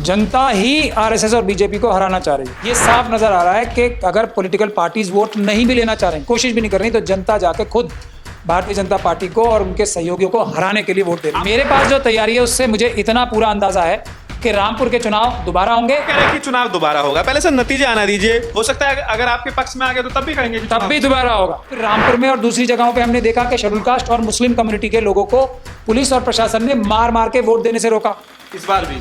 जनता ही RSS और BJP को हराना चाह रही है। ये साफ नजर आ रहा है कि अगर पॉलिटिकल पार्टीज वोट नहीं भी लेना चाह रही, कोशिश भी नहीं कर रही, तो जनता जाके खुद भारतीय जनता पार्टी को और उनके सहयोगियों को हराने के लिए वोट दे रही है। मेरे पास जो तैयारी है उससे मुझे इतना पूरा अंदाजा है कि रामपुर के चुनाव दोबारा होंगे। कह रहे हैं कि चुनाव दोबारा होगा, पहले से नतीजे आना दीजिए, हो सकता है अगर आपके पक्ष में आ गए तो तब भी कहेंगे तब भी दोबारा होगा। फिर रामपुर में और दूसरी जगहों पे हमने देखा कि शेड्यूल कास्ट और मुस्लिम कम्युनिटी के लोगों को पुलिस और प्रशासन ने मार मार के वोट देने से रोका।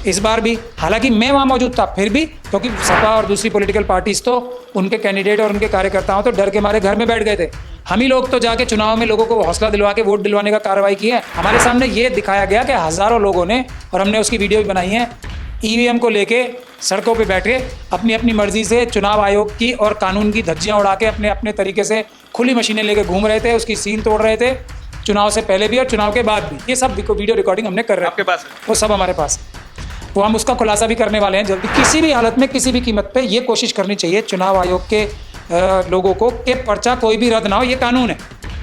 इस बार भी हालांकि मैं वहां मौजूद था, फिर भी क्योंकि सपा और दूसरी पॉलिटिकल पार्टीज तो उनके कैंडिडेट और उनके कार्यकर्ताओं तो डर के मारे घर में बैठ गए थे। हम ही लोग तो जाके चुनाव में लोगों को हौसला दिलवा के वोट दिलवाने का कार्रवाई की है। हमारे सामने ये दिखाया गया कि हजारों लोगों ने, और हमने उसकी वीडियो भी बनाई है, ईवीएम को लेके सड़कों पे बैठे अपनी अपनी मर्जी से चुनाव आयोग की और कानून की धज्जियां उड़ा के अपने अपने तरीके से खुली मशीनें लेके घूम रहे थे, उसकी सील तोड़ रहे थे, चुनाव से पहले भी और चुनाव के बाद भी। ये सब वीडियो रिकॉर्डिंग हमने कर रहे हैं, आपके पास है? वो सब हमारे पास, वो हम उसका खुलासा भी करने वाले हैं जल्दी। किसी भी हालत में किसी भी कीमत पे ये कोशिश करनी चाहिए चुनाव आयोग के लोगों को कि पर्चा कोई भी रद्द ना हो, ये कानून है,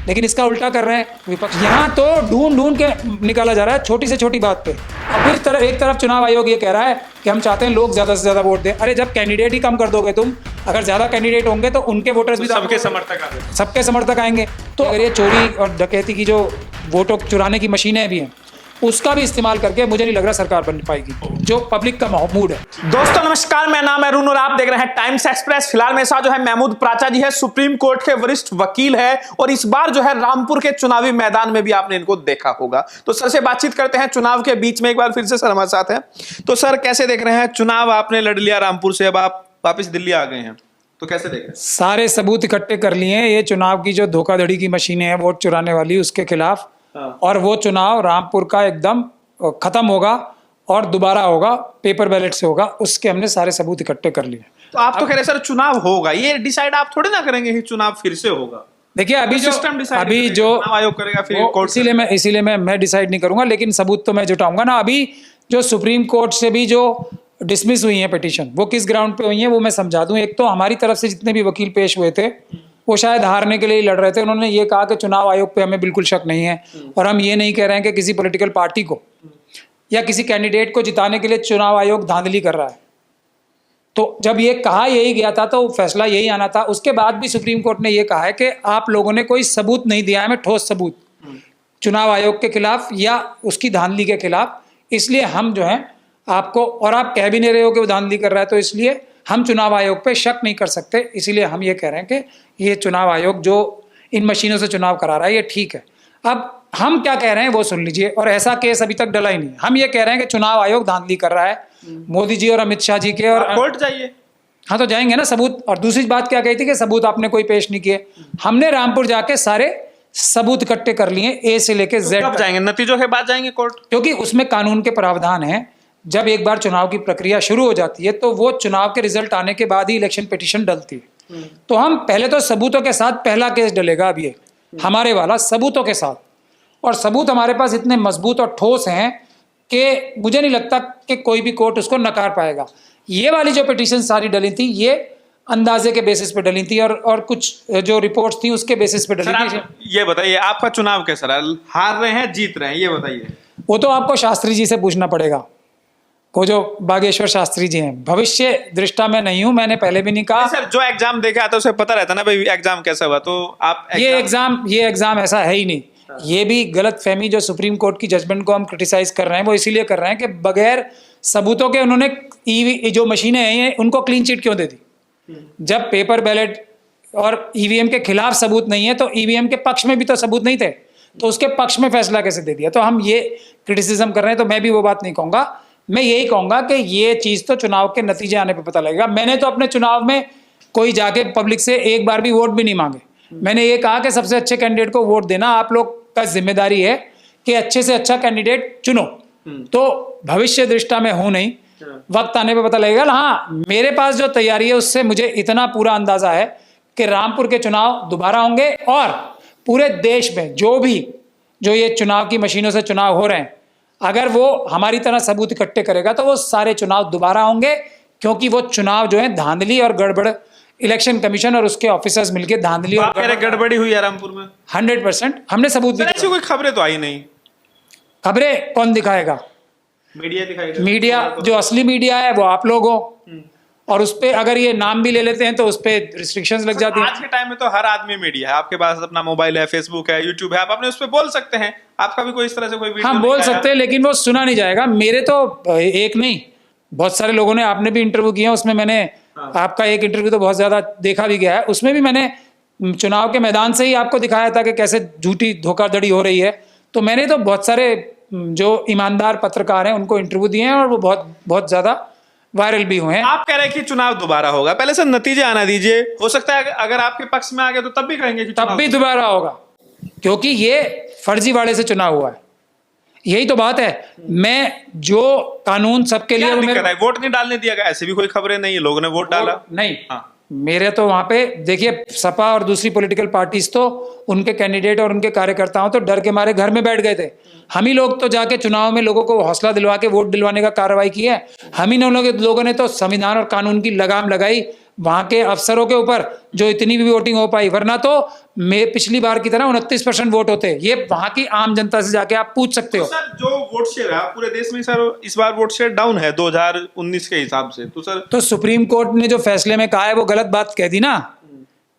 लेकिन इसका उल्टा कर रहे हैं विपक्ष। यहाँ तो ढूंढ ढूंढ के निकाला जा रहा है छोटी से छोटी बात पे। और फिर एक तरफ चुनाव आयोग ये कह रहा है कि हम चाहते हैं लोग ज़्यादा से ज़्यादा वोट दें। अरे जब कैंडिडेट ही कम कर दोगे तुम, अगर ज़्यादा कैंडिडेट होंगे तो उनके वोटर्स भी सबके समर्थक आएंगे। तो अगर ये चोरी और डकैती की जो वोटों चुराने की मशीनें भी हैं, उसका भी इस्तेमाल करके मुझे नहीं लग रहा सरकार बन पाएगी, जो पब्लिक का मूड है। दोस्तों नमस्कार, मेरा नाम है अरुण और आप देख रहे हैं टाइम्स एक्सप्रेस। फिलहाल मेरे साथ जो है महमूद प्राचा जी है, सुप्रीम कोर्ट के वरिष्ठ वकील है, और इस बार जो है रामपुर के चुनावी मैदान में भी आपने इनको देखा होगा। तो सर से बातचीत करते हैं चुनाव के बीच में। एक बार फिर से सर हमारे साथ हैं। तो सर कैसे देख रहे हैं चुनाव? आपने लड़ लिया रामपुर से, अब आप वापिस दिल्ली आ गए हैं, तो कैसे देख रहे हैं? सारे सबूत इकट्ठे कर लिए हैं ये चुनाव की जो धोखाधड़ी की मशीनें हैं वोट चुराने वाली, उसके खिलाफ। और वो चुनाव रामपुर का एकदम खत्म होगा और दोबारा होगा, पेपर बैलेट से होगा, उसके हमने सारे सबूत इकट्ठे कर लिए। तो आप तो कह रहे सर चुनाव होगा, ये डिसाइड आप थोड़े ना करेंगे कि चुनाव फिर से होगा। देखिए अभी जो आयोग करेगा, फिर कोर्ट, इसीलिए मैं डिसाइड नहीं करूंगा, लेकिन सबूत तो मैं जुटाऊंगा ना। अभी जो सुप्रीम कोर्ट से भी जो डिसमिस हुई है पिटीशन, वो किस ग्राउंड पे हुई है वो मैं समझा दूं। एक तो हमारी तरफ से जितने भी वकील पेश हुए थे वो शायद हारने के लिए ही लड़ रहे थे। उन्होंने ये कहा कि चुनाव आयोग पे हमें बिल्कुल शक नहीं है, और हम ये नहीं कह रहे हैं कि किसी पॉलिटिकल पार्टी को या किसी कैंडिडेट को जिताने के लिए चुनाव आयोग धांधली कर रहा है। तो जब ये कहा यही गया था तो फैसला यही आना था। उसके बाद भी सुप्रीम कोर्ट ने ये कहा है कि आप लोगों ने कोई सबूत नहीं दिया है हमें, ठोस सबूत चुनाव आयोग के खिलाफ या उसकी धांधली के खिलाफ, इसलिए हम जो है आपको, और आप कह भी नहीं रहे हो कि वो धांधली कर रहा है, तो इसलिए हम चुनाव आयोग पे शक नहीं कर सकते। इसीलिए हम ये कह रहे हैं कि ये चुनाव आयोग जो इन मशीनों से चुनाव करा रहा है ये ठीक है। अब हम क्या कह रहे हैं वो सुन लीजिए, और ऐसा केस अभी तक डला ही नहीं। हम ये कह रहे हैं कि चुनाव आयोग धांधली कर रहा है, मोदी जी और अमित शाह जी के, और कोर्ट जाइए। हाँ तो जाएंगे ना सबूत। और दूसरी बात क्या कही थी कि सबूत आपने कोई पेश नहीं किए। हमने रामपुर जाके सारे सबूत इकट्ठे कर लिए, ए से लेके जेड। कब जाएंगे? नतीजों के बाद जाएंगे कोर्ट? क्योंकि उसमें कानून के प्रावधान है, जब एक बार चुनाव की प्रक्रिया शुरू हो जाती है तो वो चुनाव के रिजल्ट आने के बाद ही इलेक्शन पिटीशन डलती है। तो हम पहले तो सबूतों के साथ पहला केस डलेगा अब ये हमारे वाला, सबूतों के साथ। और सबूत हमारे पास इतने मजबूत और ठोस हैं कि मुझे नहीं लगता कि कोई भी कोर्ट उसको नकार पाएगा। ये वाली जो पिटीशन सारी डली थी ये अंदाजे के बेसिस पे डली थी, और कुछ जो रिपोर्ट्स थी उसके बेसिस पे डली थी। ये बताइए आपका चुनाव कैसा रहा? हार रहे हैं, जीत रहे हैं, ये बताइए। वो तो आपको शास्त्री जी से पूछना पड़ेगा, वो जो बागेश्वर शास्त्री जी हैं। भविष्य दृष्टा में नहीं हूं, मैंने पहले भी नहीं कहा। सर जो एग्जाम देखा तो उसे पता रहता ना भाई एग्जाम कैसा हुआ, तो आप ये एग्जाम ऐसा है ही नहीं। ये भी गलत फहमी जो सुप्रीम कोर्ट की जजमेंट को हम क्रिटिसाइज कर रहे हैं वो इसीलिए कर रहे हैं कि बगैर सबूतों के उन्होंने जो मशीनें हैं उनको क्लीन चिट क्यों दे दी? जब पेपर बैलेट और ईवीएम के खिलाफ सबूत नहीं है तो ईवीएम के पक्ष में भी तो सबूत नहीं थे, तो उसके पक्ष में फैसला कैसे दे दिया? तो हम ये क्रिटिसिज्म कर रहे हैं। तो मैं भी वो बात नहीं कहूँगा, मैं यही कहूँगा कि ये चीज़ तो चुनाव के नतीजे आने पर पता लगेगा। मैंने तो अपने चुनाव में कोई जाके पब्लिक से एक बार भी वोट भी नहीं मांगे। मैंने ये कहा कि सबसे अच्छे कैंडिडेट को वोट देना आप लोग का जिम्मेदारी है कि अच्छे से अच्छा कैंडिडेट चुनो। तो भविष्य दृष्टा में हूं नहीं, वक्त आने पे पता लगेगा। हाँ मेरे पास जो तैयारी है उससे मुझे इतना पूरा अंदाजा है कि रामपुर के चुनाव दोबारा होंगे, और पूरे देश में जो ये चुनाव की मशीनों से चुनाव हो रहे हैं, अगर वो हमारी तरह सबूत इकट्ठे करेगा तो वो सारे चुनाव दोबारा होंगे, क्योंकि वो चुनाव जो है धांधली और गड़बड़, इलेक्शन कमीशन और उसके ऑफिसर्स मिलके धांधली और गड़बड़ी हुई है रामपुर में 100%। हमने सबूत भी, ऐसी कोई खबरें तो आई नहीं। खबरें कौन दिखाएगा? मीडिया दिखाई मीडिया जो असली मीडिया है वो आप लोग हो, और उस पे अगर ये नाम भी ले लेते हैं तो उस पे रिस्ट्रिक्शंस लग जाती है। आज के टाइम में तो हर आदमी मीडिया है, आपके पास अपना मोबाइल है, फेसबुक है, यूट्यूब है, आप अपने उस पे बोल सकते हैं। आपका भी कोई इस तरह से कोई वीडियो हाँ बोल सकते हैं, लेकिन वो सुना नहीं जाएगा। मेरे तो एक नहीं, बहुत सारे लोगों ने, आपने भी इंटरव्यू किया, उसमें मैंने आपका एक इंटरव्यू तो बहुत ज्यादा देखा भी गया है, उसमें भी मैंने चुनाव के मैदान से ही आपको दिखाया था कि कैसे झूठी धोखाधड़ी हो रही है। तो मैंने तो बहुत सारे जो ईमानदार पत्रकार हैं उनको इंटरव्यू दिए हैं, और वो बहुत बहुत ज्यादा वायरल भी हुए हैं। आप कह रहे हैं कि चुनाव दोबारा होगा, पहले से नतीजे आना दीजिए, हो सकता है अगर आपके पक्ष में आ गए तो तब भी कहेंगे कि तब भी दोबारा होगा, क्योंकि ये फर्जीवाड़े से चुनाव हुआ है, यही तो बात है। मैं जो कानून सबके लिए, दिक्कत है, वोट नहीं डालने दिया गया, ऐसी भी कोई खबरें नहीं है, लोगों ने वोट डाला नहीं। हाँ। मेरे तो वहां पे देखिए, सपा और दूसरी पॉलिटिकल पार्टीज तो उनके कैंडिडेट और उनके कार्यकर्ताओं तो डर के मारे घर में बैठ गए थे। हम ही लोग तो जाके चुनाव में लोगों को हौसला दिलवा के वोट दिलवाने का कार्रवाई की है। हम ही लोगों ने तो संविधान और कानून की लगाम लगाई वहां के अफसरों के ऊपर, जो इतनी भी वोटिंग हो पाई, वरना तो पिछली बार की तरह 29% वोट होते। ये वहां की आम जनता से जाके आप पूछ सकते हो। तो सर जो वोट शेयर है पूरे देश में, सर इस बार वोट शेयर डाउन है 2019 के हिसाब से, तो सर तो सुप्रीम कोर्ट ने जो फैसले में कहा है वो गलत बात कह दी ना,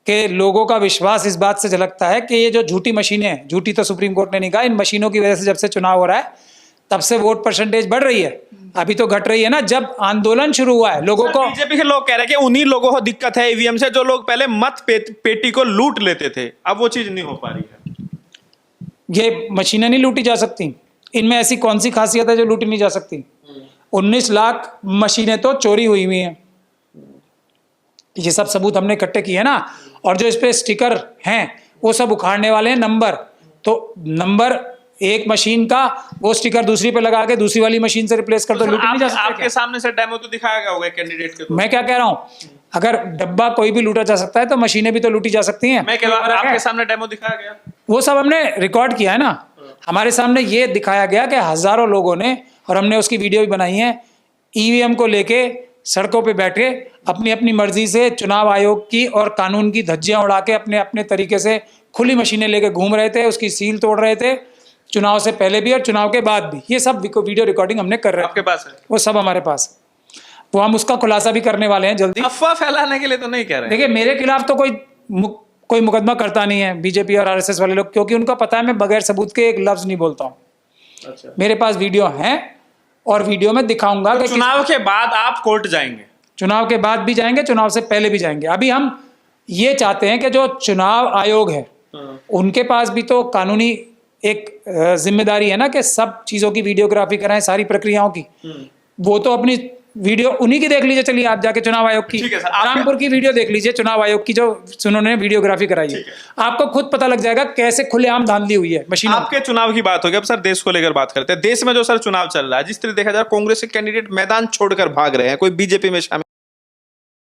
कि लोगों का विश्वास इस बात से झलकता है कि ये जो झूठी मशीनें हैं, झूठी तो सुप्रीम कोर्ट ने नहीं कहा, इन मशीनों की वजह से जब से चुनाव हो रहा है तब से वोट परसेंटेज बढ़ रही है। अभी तो घट रही है ना, जब आंदोलन शुरू हुआ है लोगों को। बीजेपी के लोग कह रहे हैं कि उन्हीं लोगों को दिक्कत है ईवीएम से, जो लोग पहले मत पेटी को लूट लेते थे, अब वो चीज नहीं हो पा रही है। ये मशीनें नहीं लूटी जा सकती, इनमें ऐसी कौन सी खासियत है जो लूटी नहीं जा सकती? 19 लाख मशीनें तो चोरी हुई हैं, ये सब सबूत हमने इकट्ठे किए ना। और जो इस पे स्टिकर हैं वो सब उखाड़ने वाले हैं नंबर, तो नंबर एक मशीन का वो स्टिकर दूसरी पे लगा के दूसरी वाली मशीन से रिप्लेस कर दो, लूटी नहीं जा सकती। आपके सामने से डेमो तो दिखाया गया होगा कैंडिडेट के। मैं क्या कह रहा हूँ, अगर डब्बा कोई भी लूटा जा सकता है तो मशीनें भी तो लूटी जा सकती हैं। मैं कह रहा हूँ आपके सामने डेमो दिखाया गया, वो सब हमने रिकॉर्ड किया है ना, हमारे सामने ये दिखाया गया कि हजारों लोगों ने, और हमने उसकी वीडियो भी बनाई है, ईवीएम को लेके सड़कों पे बैठे अपनी अपनी मर्जी से चुनाव आयोग की और कानून की धज्जियां उड़ा के अपने अपने तरीके से खुली मशीनें लेके घूम रहे थे, उसकी सील तोड़ रहे थे, चुनाव से पहले भी और चुनाव के बाद भी। ये सब वीडियो रिकॉर्डिंग हमने कर रहे हैं, आपके पास है वो सब हमारे पास, वो हम उसका खुलासा भी करने वाले हैं जल्दी। अफवाह फैलाने के लिए तो नहीं कह रहे। देखिए मेरे खिलाफ तो कोई मुकदमा करता नहीं है बीजेपी और आरएसएस वाले लोग, क्योंकि उनको पता है मैं बगैर सबूत के एक लफ्ज नहीं बोलता हूँ। अच्छा। मेरे पास वीडियो है और वीडियो में दिखाऊंगा तो चुनाव के बाद आप कोर्ट जाएंगे? चुनाव के बाद भी जाएंगे, चुनाव से पहले भी जाएंगे। अभी हम ये चाहते हैं कि जो चुनाव आयोग है उनके पास भी तो कानूनी एक जिम्मेदारी है ना, कि सब चीजों की वीडियोग्राफी कराएं, सारी प्रक्रियाओं की। वो तो अपनी वीडियो उन्हीं की देख लीजिए, चलिए आप जाके चुनाव आयोग की, रामपुर की वीडियो देख लीजिए चुनाव आयोग की, जो उन्होंने वीडियोग्राफी कराई है, आपको खुद पता लग जाएगा कैसे खुलेआम धांधली हुई है मशीनों। आपके चुनाव की बात होगी, अब सर देश को लेकर बात करते हैं। देश में जो सर चुनाव चल रहा है, जिस तरह देखा जाए कांग्रेस के कैंडिडेट मैदान छोड़कर भाग रहे हैं, कोई बीजेपी में शामिल,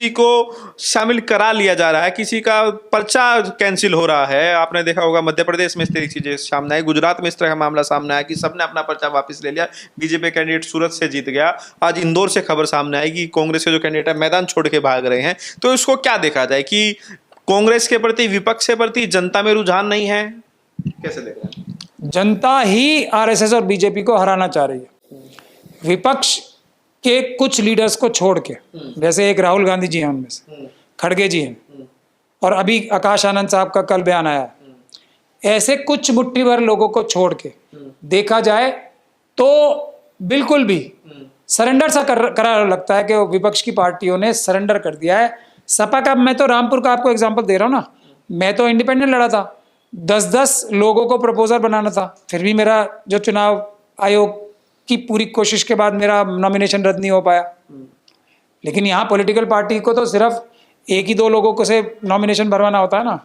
किसी को शामिल करा लिया जा रहा है, किसी का पर्चा कैंसिल हो रहा है। आपने देखा होगा मध्य प्रदेश में इस तरह की चीजें सामने आई, गुजरात में इस तरह का मामला सामने आया कि सबने अपना पर्चा वापस ले लिया, बीजेपी कैंडिडेट सूरत से जीत गया। आज इंदौर से खबर सामने आई कि कांग्रेस के जो कैंडिडेट है मैदान छोड़ के भाग रहे हैं। तो इसको क्या देखा जाए कि कांग्रेस के प्रति, विपक्ष के प्रति जनता में रुझान नहीं है, कैसे देख रहे हैं? जनता ही आरएसएस और बीजेपी को हराना चाह रही है। विपक्ष के कुछ लीडर्स को छोड़ के, जैसे एक राहुल गांधी जी हैं, उनमें से खड़गे जी हैं, और अभी आकाश आनंद साहब का कल बयान आया है, ऐसे कुछ मुट्ठी भर लोगों को छोड़ के देखा जाए तो बिल्कुल भी सरेंडर सा करा लगता है कि विपक्ष की पार्टियों ने सरेंडर कर दिया है। सपा का, मैं तो रामपुर का आपको एग्जांपल दे रहा हूँ ना, मैं तो इंडिपेंडेंट लड़ा था, 10-10 लोगों को प्रपोजल बनाना था, फिर भी मेरा जो चुनाव आयोग की पूरी कोशिश के बाद मेरा नॉमिनेशन रद्द नहीं हो पाया। लेकिन यहाँ पॉलिटिकल पार्टी को तो सिर्फ एक ही 2 लोगों को से नॉमिनेशन भरवाना होता है ना,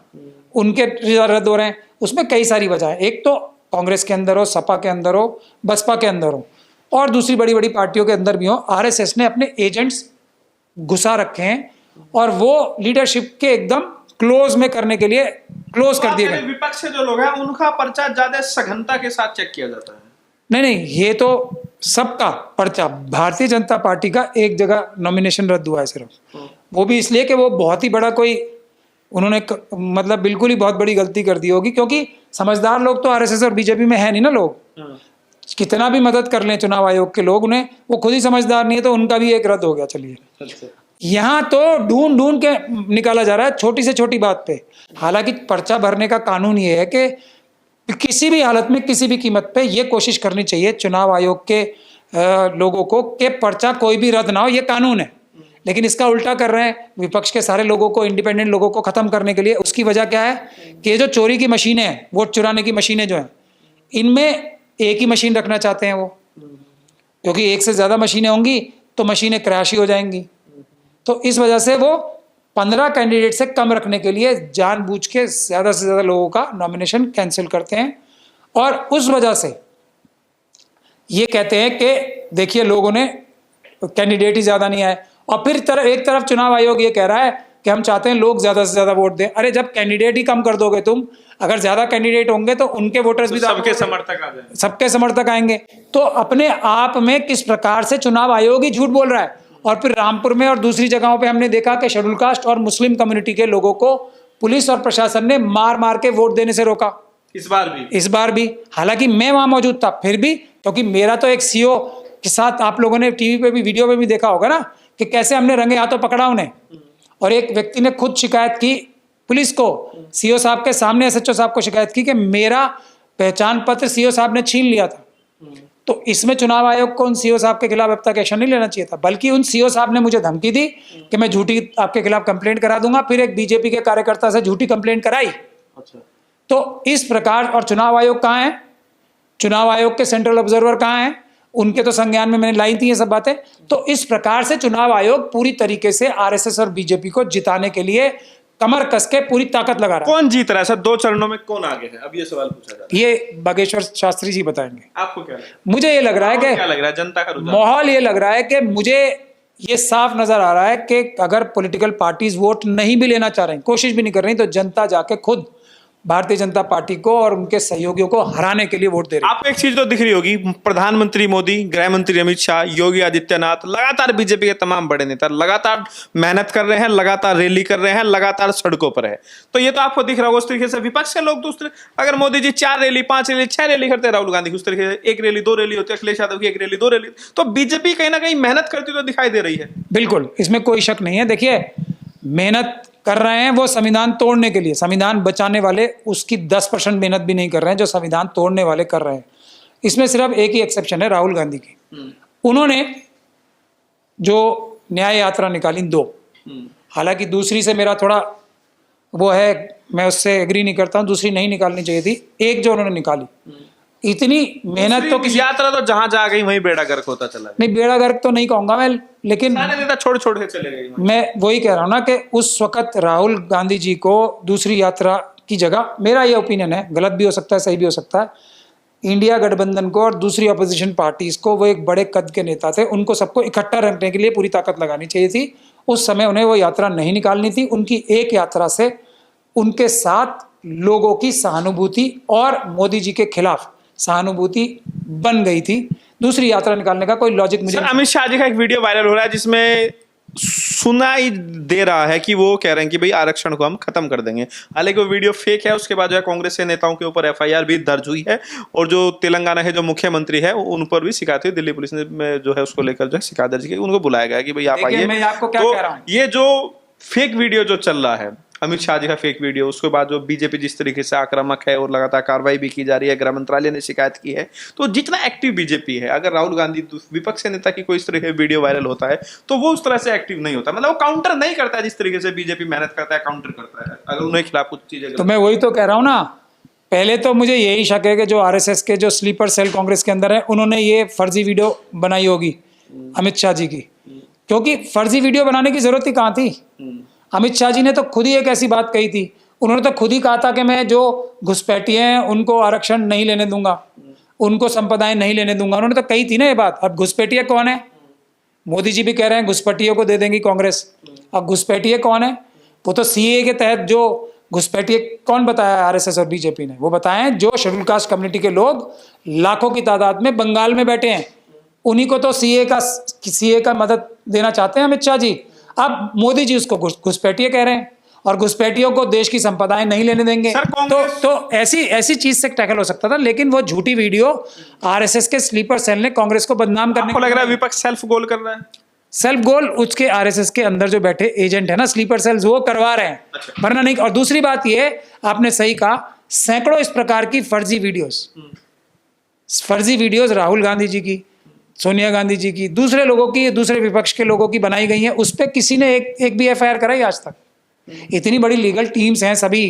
उनके रद्द हो रहे हैं। उसमें कई सारी वजह है, एक तो कांग्रेस के अंदर हो, सपा के अंदर हो, बसपा के अंदर हो, और दूसरी बड़ी बड़ी पार्टियों के अंदर भी हो। आरएसएस ने अपने एजेंट्स घुसा रखे हैं और वो लीडरशिप के एकदम क्लोज में करने के लिए क्लोज कर दिए गए। विपक्ष के जो लोग हैं उनका पर्चा ज्यादा सघनता के साथ चेक किया जाता है। नहीं, ये तो सबका पर्चा, भारतीय जनता पार्टी का एक जगह नॉमिनेशन रद्द हुआ है सिर्फ, वो भी इसलिए कि वो बहुत ही बड़ा कोई उन्होंने मतलब बिल्कुल ही बहुत बड़ी गलती कर दी होगी, क्योंकि समझदार लोग तो आरएसएस और बीजेपी में है नहीं ना लोग। कितना भी मदद कर लें चुनाव आयोग के लोग, उन्हें वो खुद ही समझदार नहीं है, तो उनका भी एक रद्द हो गया। चलिए, यहाँ तो ढूंढ ढूंढ के निकाला जा रहा है छोटी से छोटी बात पे। हालांकि पर्चा भरने का कानून ये है कि किसी भी हालत में किसी भी कीमत पे ये कोशिश करनी चाहिए चुनाव आयोग के लोगों को कि पर्चा कोई भी रद्द ना हो, ये कानून है। लेकिन इसका उल्टा कर रहे हैं विपक्ष के सारे लोगों को, इंडिपेंडेंट लोगों को खत्म करने के लिए। उसकी वजह क्या है कि ये जो चोरी की मशीनें हैं, वोट चुराने की मशीनें जो हैं, इनमें एक ही मशीन रखना चाहते हैं वो, क्योंकि एक से ज़्यादा मशीनें होंगी तो मशीनें क्रैश ही हो जाएंगी। तो इस वजह से वो 15 कैंडिडेट से कम रखने के लिए जानबूझ के ज़्यादा से ज़्यादा लोगों का नॉमिनेशन कैंसिल करते हैं। और उस वजह से ये कहते हैं कि देखिए लोगों ने कैंडिडेट ही ज़्यादा नहीं आए। और फिर एक तरफ चुनाव आयोग ये कह रहा है कि हम चाहते हैं लोग ज़्यादा से ज़्यादा वोट दें। अरे जब कैंडिडेट ही कम कर दोगे तुम, अगर ज़्यादा कैंडिडेट होंगे तो उनके वोटर्स भी सबके समर्थक आ जाएंगे, सबके समर्थक आएंगे। तो अपने आप में किस प्रकार से चुनाव आयोग ही झूठ बोल रहा है। और फिर रामपुर में और दूसरी जगहों पे हमने देखा कि शेड्यूल कास्ट और मुस्लिम कम्युनिटी के लोगों को पुलिस और प्रशासन ने मार मार के वोट देने से रोका। इस बार भी हालांकि मैं वहां मौजूद था, फिर भी, क्योंकि मेरा तो एक सीओ के साथ, आप लोगों ने टीवी पे भी, वीडियो पे भी देखा होगा ना कि कैसे हमने रंगे हाथों पकड़ा उन्हें। और एक व्यक्ति ने खुद शिकायत की पुलिस को, सीओ साहब के सामने एसएचओ साहब को शिकायत की कि मेरा पहचान पत्र सीओ साहब ने छीन लिया था। तो इसमें चुनाव आयोग को उन सीओ साहब के खिलाफ अब तक एक्शन नहीं लेना चाहिए था, बल्कि उन सीओ साहब ने मुझे धमकी दी कि मैं झूठी आपके खिलाफ कंप्लेंट करा दूंगा। फिर एक बीजेपी के कार्यकर्ता से झूठी कंप्लेंट कराई। अच्छा। तो इस प्रकार, और चुनाव आयोग कहाँ है, चुनाव आयोग के सेंट्रल ऑब्जर्वर कहाँ हैं, उनके तो संज्ञान में मैंने लाई थी ये सब बातें। तो इस प्रकार से चुनाव आयोग पूरी तरीके से आरएसएस और बीजेपी को जिताने के लिए कमर कस के पूरी ताकत लगा रहा है। कौन जीत रहा है सर? 2 चरणों में कौन आगे है? अब ये सवाल पूछा जा रहा है। ये बागेश्वर शास्त्री जी बताएंगे। आपको क्या लगता है? मुझे ये लग रहा है कि, क्या लग रहा है जनता का रुझान? माहौल ये लग रहा है कि मुझे ये साफ नजर आ रहा है कि अगर पॉलिटिकल पार्टीज वोट नहीं भी लेना चाह रही, कोशिश भी नहीं कर रही, तो जनता जाके खुद भारतीय जनता पार्टी को और उनके सहयोगियों को हराने के लिए वोट दे रही है। आपको एक चीज तो दिख रही होगी, प्रधानमंत्री मोदी, गृह मंत्री अमित शाह, योगी आदित्यनाथ, लगातार बीजेपी के तमाम बड़े नेता लगातार मेहनत कर रहे हैं, लगातार रैली कर रहे हैं, लगातार सड़कों पर है। तो ये तो आपको दिख रहा होगा। उस तरीके से विपक्ष के लोग तो उस अगर Modi ji 4 rally, 5 rally, 6 rally करते, राहुल गांधी की उस तरीके से 1 रैली, 2 रैली होती है, अखिलेश यादव की 1 रैली, 2 रैली, तो बीजेपी कहीं ना कहीं मेहनत करती तो दिखाई दे रही है। बिल्कुल, इसमें कोई शक नहीं है। देखिए, मेहनत कर रहे हैं वो संविधान तोड़ने के लिए, संविधान बचाने वाले उसकी 10% मेहनत भी नहीं कर रहे हैं जो संविधान तोड़ने वाले कर रहे हैं। इसमें सिर्फ एक ही एक्सेप्शन है, राहुल गांधी की। उन्होंने जो न्याय यात्रा निकाली 2, हालांकि दूसरी से मेरा थोड़ा वो है, मैं उससे एग्री नहीं करता हूं, दूसरी नहीं निकालनी चाहिए थी। एक जो उन्होंने निकाली, इतनी मेहनत तो किसी यात्रा तो जहां जा गई वहीं बेड़ा गर्क होता चला। नहीं, बेड़ा गर्क तो नहीं कहूंगा मैं, लेकिन छोड़ छोड़ के चले गए। मैं वही कह रहा हूं ना कि उस वक्त राहुल गांधी जी को दूसरी यात्रा की जगह, मेरा ये ओपिनियन है, गलत भी हो सकता है, सही भी हो सकता है, इंडिया गठबंधन को और दूसरी अपोजिशन पार्टीज को, वो एक बड़े कद के नेता थे, उनको सबको इकट्ठा रखने के लिए पूरी ताकत लगानी चाहिए थी। उस समय उन्हें वो यात्रा नहीं निकालनी थी। उनकी एक यात्रा से उनके साथ लोगों की सहानुभूति और मोदी जी के खिलाफ सहानुभूति बन गई थी। दूसरी यात्रा निकालने का कोई लॉजिक मुझे। अमित शाह जी का एक वीडियो वायरल हो रहा है जिसमें सुनाई दे रहा है कि वो कह रहे हैं कि भाई आरक्षण को हम खत्म कर देंगे। हालांकि वो वीडियो फेक है। उसके बाद जो है कांग्रेस के नेताओं के ऊपर एफआईआर भी दर्ज हुई है और जो तेलंगाना के जो मुख्यमंत्री है उन पर भी शिकायत हुई। दिल्ली पुलिस ने जो है उसको लेकर जो है शिकायत दर्ज की, उनको बुलाया गया कि भाई आप आइए। मैं आपको क्या कह रहा हूं, ये जो फेक वीडियो जो चल रहा है अमित शाह जी का फेक वीडियो, उसके बाद जो बीजेपी जिस तरीके से आक्रामक है और लगातार कार्रवाई भी की जा रही है, गृह मंत्रालय ने शिकायत की है, तो जितना एक्टिव बीजेपी है, अगर राहुल गांधी विपक्ष के नेता की कोई इस तरह का वीडियो वायरल होता है तो वो उस तरह से एक्टिव नहीं होता, मतलब वो काउंटर नहीं करता है जिस तरीके से बीजेपी मेहनत करता है, काउंटर करता है अगर उन्हें खिलाफ कुछ चीजें। तो मैं वही तो कह रहा हूँ ना, पहले तो मुझे यही शक है कि जो आरएसएस के जो स्लीपर सेल कांग्रेस के अंदर है, उन्होंने ये फर्जी वीडियो बनाई होगी अमित शाह जी की, क्योंकि फर्जी वीडियो बनाने की जरूरत ही कहाँ थी। अमित शाह जी ने तो खुद ही एक ऐसी बात कही थी, उन्होंने तो खुद ही कहा था कि मैं जो घुसपैठिए हैं उनको आरक्षण नहीं लेने दूंगा, उनको संपदाएं नहीं लेने दूंगा, उन्होंने तो कही थी ना ये बात। अब घुसपैठिए कौन है? मोदी जी भी कह रहे हैं घुसपैठियों को दे देंगी कांग्रेस। अब घुसपैठिए कौन है? वो तो सीए के तहत जो घुसपैठिए कौन बताया आरएसएस और बीजेपी ने? वो बताए जो शेड्यूल कास्ट कम्युनिटी के लोग लाखों की तादाद में बंगाल में बैठे हैं, उन्हीं को तो सीए का मदद देना चाहते हैं अमित शाह जी। अब मोदी जी उसको घुसपैठिए कह रहे हैं और घुसपैठियों को देश की संपदाएं नहीं लेने देंगे। सर, कांग्रेस- तो ऐसी चीज से टैकल हो सकता था, लेकिन वो झूठी वीडियो आरएसएस के स्लीपर सेल ने कांग्रेस को बदनाम करने आपको लग रहा है विपक्ष सेल्फ गोल कर रहा है? सेल्फ गोल उसके आरएसएस के अंदर जो बैठे एजेंट है ना, स्लीपर सेल्स, वो करवा रहे हैं, अच्छा। वरना नहीं। और दूसरी बात ये, आपने सही कहा, सैकड़ों इस प्रकार की फर्जी वीडियोस राहुल गांधी जी की, सोनिया गांधी जी की, दूसरे लोगों की, दूसरे विपक्ष के लोगों की बनाई गई हैं। उस पर किसी ने एक भी एफआईआर कराई आज तक? इतनी बड़ी लीगल टीम्स हैं सभी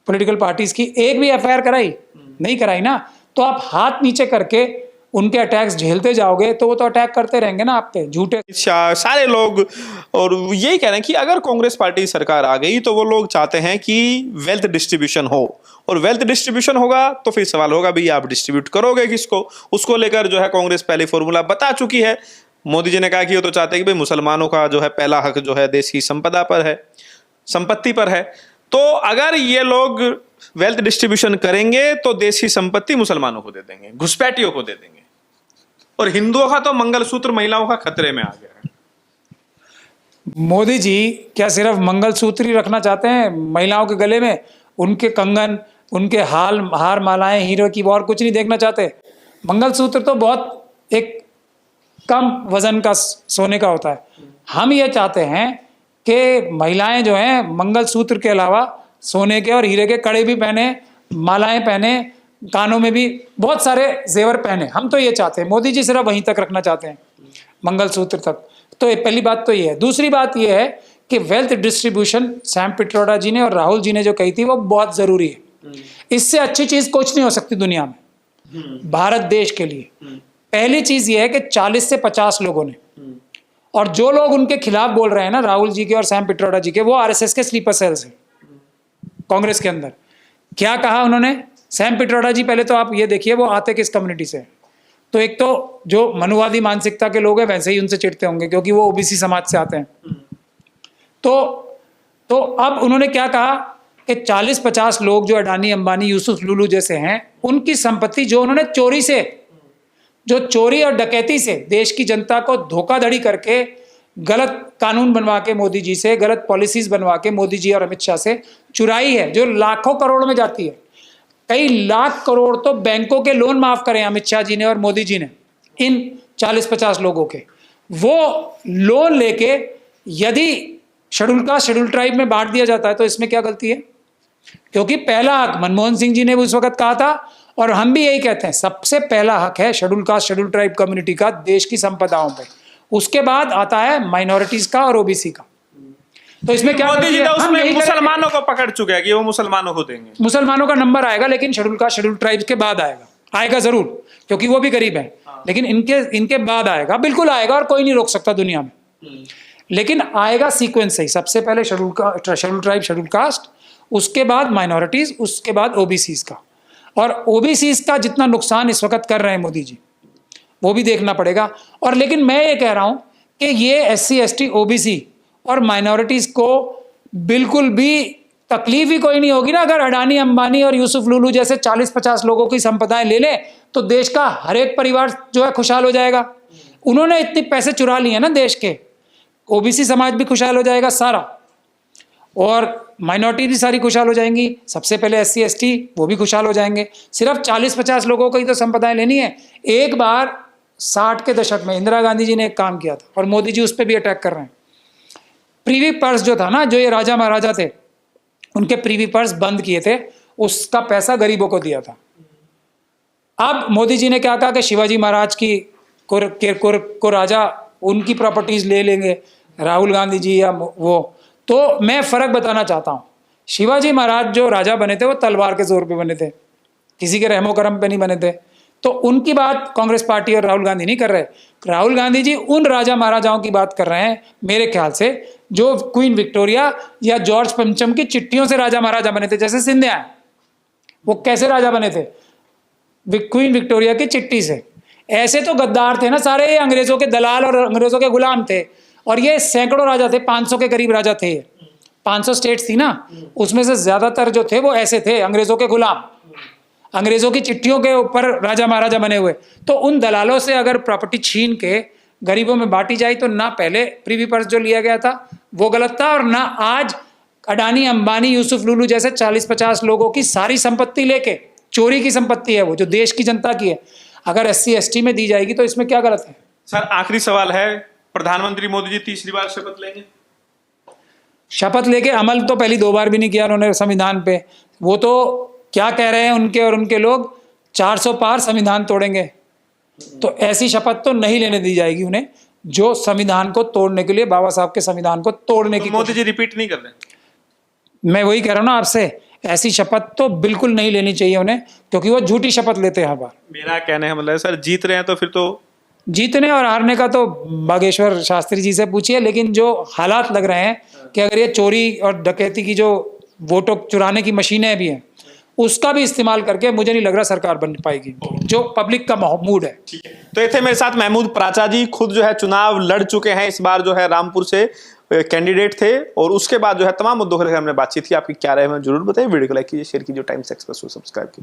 पॉलिटिकल पार्टीज की, एक भी एफआईआर कराई? नहीं कराई ना। तो आप हाथ नीचे करके उनके अटैक्स झेलते जाओगे तो वो तो अटैक करते रहेंगे ना आप पे, झूठे। सारे लोग और यही कह रहे हैं कि अगर कांग्रेस पार्टी सरकार आ गई तो वो लोग चाहते हैं कि वेल्थ डिस्ट्रीब्यूशन हो, और वेल्थ डिस्ट्रीब्यूशन होगा तो फिर सवाल होगा भाई आप डिस्ट्रीब्यूट करोगे किसको? उसको लेकर जो है कांग्रेस पहले फॉर्मूला बता चुकी है। मोदी जी ने कहा कि वो तो चाहते हैं कि भाई मुसलमानों का जो है पहला हक जो है देश की संपदा पर है, संपत्ति पर है। तो अगर ये लोग वेल्थ डिस्ट्रीब्यूशन करेंगे तो देश की संपत्ति मुसलमानों को दे देंगे, घुसपैठियों को दे देंगे, और हिंदुओं का तो मंगलसूत्र महिलाओं का खतरे में आ गया है। मोदी जी क्या सिर्फ मंगलसूत्र ही रखना चाहते हैं महिलाओं के गले में? उनके कंगन, उनके हार मालाएं, हीरो की, और कुछ नहीं देखना चाहते? मंगलसूत्र तो बहुत एक कम वजन का सोने का होता है। हम ये चाहते हैं कि महिलाएं जो हैं मंगलसूत्र के अलावा सोने के और हीरे के कड़े भी पहने, मालाएं पहने, कानों में भी बहुत सारे जेवर पहने। हम तो ये चाहते हैं, मोदी जी सिर्फ वहीं तक रखना चाहते हैं, मंगलसूत्र तक। तो ये पहली बात तो ये है। दूसरी बात ये है कि वेल्थ डिस्ट्रीब्यूशन सैम पिट्रोडा जी ने और राहुल जी ने जो कही थी वो बहुत जरूरी है। इससे अच्छी चीज कुछ नहीं हो सकती दुनिया में भारत देश के लिए। पहली चीज ये है कि 40 से 50 लोगों ने, और जो लोग उनके खिलाफ बोल रहे हैं ना, राहुल जी के और सैम पिट्रोडा जी के, वो आरएसएस के स्लीपर सेल्स हैं कांग्रेस के अंदर। क्या कहा उन्होंने? सैम पिट्रोडा जी, पहले तो आप ये देखिए वो आते किस कम्युनिटी से। तो एक तो जो मनुवादी मानसिकता के लोग हैं वैसे ही उनसे चिढ़ते होंगे क्योंकि वो ओबीसी समाज से आते हैं। तो अब उन्होंने क्या कहा कि 40-50 लोग जो अडानी, अंबानी, यूसुफ लुलू जैसे हैं, उनकी संपत्ति जो उन्होंने चोरी और डकैती से देश की जनता को धोखाधड़ी करके, गलत कानून बनवा के मोदी जी से, गलत पॉलिसीज बनवा के मोदी जी और अमित शाह से चुराई है, जो लाखों करोड़ में जाती है। कई लाख करोड़ तो बैंकों के लोन माफ करे अमित शाह जी ने और मोदी जी ने इन 40-50 लोगों के। वो लोन लेके यदि शेड्यूल कास्ट, शेड्यूल ट्राइब में बांट दिया जाता है तो इसमें क्या गलती है? क्योंकि पहला हक मनमोहन सिंह जी ने उस वक्त कहा था, और हम भी यही कहते हैं, सबसे पहला हक है schedule caste, schedule tribe community का देश की संपदाओं पे। उसके बाद आता है माइनॉरिटीज का और ओबीसी का। तो इसमें क्या मोदी जी तो हम उसमें यही मुसलमानों को पकड़ चुके हैं कि वो मुसलमानों को देंगे। मुसलमानों का नंबर आएगा, लेकिन शेड्यूल कास्ट, शेड्यूल ट्राइब्स के बाद आएगा जरूर, क्योंकि वो भी गरीब हैं। लेकिन इनके बाद आएगा, बिल्कुल आएगा, और कोई नहीं रोक सकता दुनिया में। लेकिन आएगा सीक्वेंस सही, सबसे पहले शेड्यूल ट्राइब, शेड्यूल कास्ट, उसके बाद माइनॉरिटीज, उसके बाद ओबीसीज का। और ओबीसीज का जितना नुकसान इस वक्त कर रहे हैं मोदी जी, वो भी देखना पड़ेगा। और लेकिन मैं ये कह रहा हूं कि ये एससी, एसटी, ओबीसी और माइनॉरिटीज को बिल्कुल भी तकलीफ ही कोई नहीं होगी ना अगर अडानी, अंबानी और यूसुफ लुलू जैसे 40-50 लोगों की संपदाएं ले लें, तो देश का हर एक परिवार जो है खुशहाल हो जाएगा। उन्होंने इतने पैसे चुरा लिए ना देश के, ओबीसी समाज भी खुशहाल हो जाएगा सारा, और माइनॉरिटी भी सारी खुशहाल हो जाएंगी। सबसे पहले एससी, एसटी वो भी खुशहाल हो जाएंगे। सिर्फ 40-50 लोगों को ही तो संपदाएं लेनी है। एक बार 60 के दशक में इंदिरा गांधी जी ने एक काम किया था, और मोदी जी उस पर भी अटैक कर रहे हैं। प्रीवी पर्स जो था ना, जो ये राजा महाराजा थे, उनके प्रीवी पर्स बंद किए थे, उसका पैसा गरीबों को दिया था। अब मोदी जी ने क्या कहा कि शिवाजी महाराज की को राजा उनकी प्रॉपर्टीज ले लेंगे राहुल गांधी जी या वो। तो मैं फर्क बताना चाहता हूँ, शिवाजी महाराज जो राजा बने थे वो तलवार के जोर पे बने थे, किसी के रहमो करम पे नहीं बने थे। तो उनकी बात कांग्रेस पार्टी और राहुल गांधी नहीं कर रहे। राहुल गांधी जी उन राजा महाराजाओं की बात कर रहे हैं मेरे ख्याल से जो क्वीन विक्टोरिया या जॉर्ज पंचम की चिट्ठियों से राजा महाराजा बने थे। जैसे सिंधिया है, वो कैसे राजा बने थे? क्वीन विक्टोरिया की चिट्ठी से। ऐसे तो गद्दार थे ना सारे, ये अंग्रेजों के दलाल और अंग्रेजों के गुलाम थे, और ये सैकड़ों राजा थे, 500 के करीब राजा थे। 500 स्टेट्स थी ना, उसमें से ज्यादातर जो थे वो ऐसे थे, अंग्रेजों के गुलाम, अंग्रेजों की चिट्ठियों के ऊपर राजा महाराजा बने हुए। तो उन दलालों से अगर प्रॉपर्टी छीन के गरीबों में बांटी जाए तो ना पहले प्रीवी पर्स जो लिया गया था वो गलत था, और ना आज अडानी, अंबानी, यूसुफ लुलू जैसे 40-50 लोगों की सारी संपत्ति लेके, चोरी की संपत्ति है वो, जो देश की जनता की है, अगर SC/ST में दी जाएगी तो इसमें क्या गलत है? सर आखिरी सवाल है, प्रधानमंत्री मोदी जी तीसरी बार शपथ लेंगे? शपथ लेके अमल तो पहली 2 बार भी नहीं किया उन्होंने संविधान पे। वो तो क्या कह रहे हैं उनके और उनके लोग, 400 पार संविधान तोड़ेंगे। तो ऐसी शपथ तो नहीं लेने दी जाएगी उन्हें, जो संविधान को तोड़ने के लिए, बाबा साहब के संविधान को तोड़ने की। मोदी जी रिपीट नहीं कर रहे? मैं वही कह रहा हूँ ना आपसे, ऐसी शपथ तो बिल्कुल नहीं लेनी चाहिए उन्हें, क्योंकि वो झूठी शपथ लेते हैं हर बार। मेरा कहने का मतलब है सर, जीत रहे हैं तो फिर तो जीतने और हारने का तो बागेश्वर शास्त्री जी से पूछिए, लेकिन जो हालात लग रहे हैं कि अगर ये चोरी और डकैती की जो वोटों चुराने की मशीनें भी हैं, उसका भी इस्तेमाल करके मुझे नहीं लग रहा सरकार बन पाएगी, जो पब्लिक का मूड है। तो ये थे मेरे साथ महमूद प्राचा जी, खुद जो है चुनाव लड़ चुके हैं, इस बार जो है रामपुर से कैंडिडेट थे, और उसके बाद जो है तमाम मुद्दों को लेकर हमने बातचीत की। आपकी क्या राय है जरूर बताइए, वीडियो को लाइक कीजिए, शेयर कीजिए, टाइम्स एक्सप्रेस को सब्सक्राइब कीजिए।